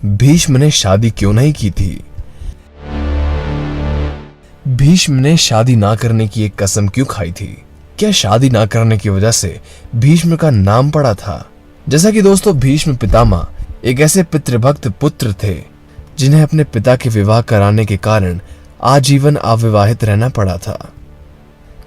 भीष्म ने शादी क्यों नहीं की थी? भीष्म ने शादी ना करने की एक कसम क्यों खाई थी? क्या शादी ना करने की वजह से भीष्म का नाम पड़ा था? जैसा कि दोस्तों, भीष्म पितामह एक ऐसे पितृभक्त पुत्र थे जिन्हें अपने पिता के विवाह कराने के कारण आजीवन अविवाहित रहना पड़ा था।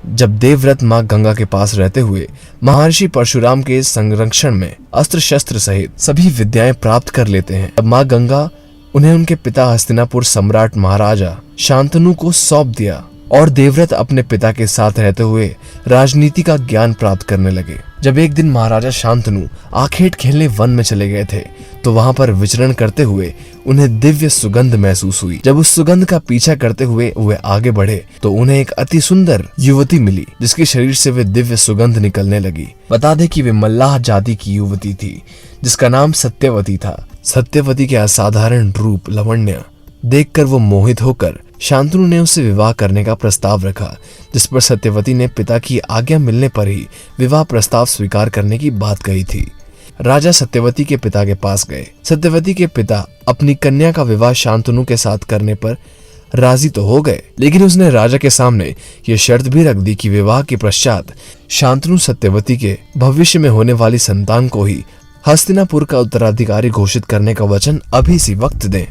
जब देवव्रत मां गंगा के पास रहते हुए महर्षि परशुराम के संरक्षण में अस्त्र शस्त्र सहित सभी विद्याएं प्राप्त कर लेते हैं, तब मां गंगा उन्हें उनके पिता हस्तिनापुर सम्राट महाराजा शांतनु को सौंप दिया और देवव्रत अपने पिता के साथ रहते हुए राजनीति का ज्ञान प्राप्त करने लगे। जब एक दिन महाराजा शांतनु आखेट खेलने वन में चले गए थे तो वहां पर विचरण करते हुए उन्हें दिव्य सुगंध महसूस हुई। जब उस सुगंध का पीछा करते हुए वे आगे बढ़े तो उन्हें एक अति सुंदर युवती मिली जिसके शरीर से वे दिव्य सुगंध निकलने लगी। बता दें कि वे मल्लाह जाति की युवती थी जिसका नाम सत्यवती था। सत्यवती के असाधारण रूप लावण्य देखकर वो मोहित होकर शांतनु ने उससे विवाह करने का प्रस्ताव रखा, जिस पर सत्यवती ने पिता की आज्ञा मिलने पर ही विवाह प्रस्ताव स्वीकार करने की बात कही थी। राजा सत्यवती के पिता के पास गए। सत्यवती के पिता अपनी कन्या का विवाह शांतनु के साथ करने पर राजी तो हो गए, लेकिन उसने राजा के सामने ये शर्त भी रख दी कि विवाह के पश्चात शांतनु सत्यवती के भविष्य में होने वाली संतान को ही हस्तिनापुर का उत्तराधिकारी घोषित करने का वचन अभी सी वक्त दें।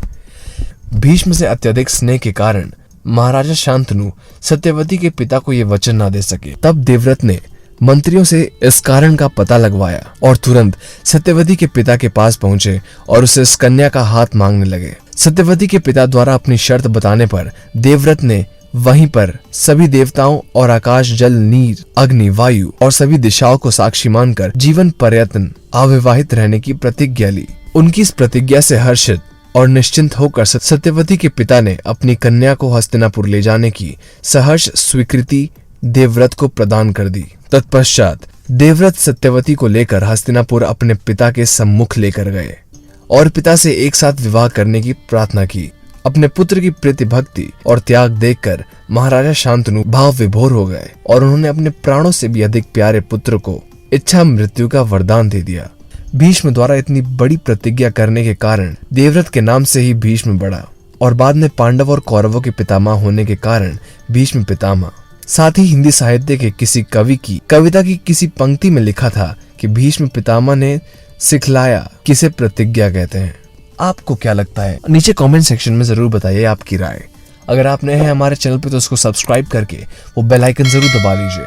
भीष्म से अत्यधिक स्नेह के कारण महाराजा शांतनु सत्यवती के पिता को यह वचन न दे सके। तब देवव्रत ने मंत्रियों से इस कारण का पता लगवाया और तुरंत सत्यवती के पिता के पास पहुंचे और उसे इस कन्या का हाथ मांगने लगे। सत्यवती के पिता द्वारा अपनी शर्त बताने पर देवव्रत ने वहीं पर सभी देवताओं और आकाश, जल, नीर, अग्नि, वायु और सभी दिशाओं को साक्षी मानकर जीवन पर्यंत अविवाहित रहने की प्रतिज्ञा ली। उनकी इस प्रतिज्ञा से हर्षित और निश्चिंत होकर सत्यवती के पिता ने अपनी कन्या को हस्तिनापुर ले जाने की सहर्ष स्वीकृति देवव्रत को प्रदान कर दी। तत्पश्चात देवव्रत सत्यवती को लेकर हस्तिनापुर अपने पिता के सम्मुख लेकर गए और पिता से एक साथ विवाह करने की प्रार्थना की। अपने पुत्र की प्रीति, भक्ति और त्याग देखकर महाराजा शांतनु भाव विभोर हो गए और उन्होंने अपने प्राणों से भी अधिक प्यारे पुत्र को इच्छा मृत्यु का वरदान दे दिया। भीष्म द्वारा इतनी बड़ी प्रतिज्ञा करने के कारण देवव्रत के नाम से ही भीष्म बढ़ा और बाद में पांडव और कौरवों के पितामह होने के कारण भीष्म पितामह। साथ ही हिंदी साहित्य के किसी कवि की कविता की किसी पंक्ति में लिखा था कि भीष्म पितामह ने सिखलाया किसे प्रतिज्ञा कहते हैं। आपको क्या लगता है? नीचे कमेंट सेक्शन में जरूर बताइए आपकी राय। अगर आप नए हैं हमारे चैनल पे तो उसको सब्सक्राइब करके वो बेल आइकन जरूर दबा लीजिए।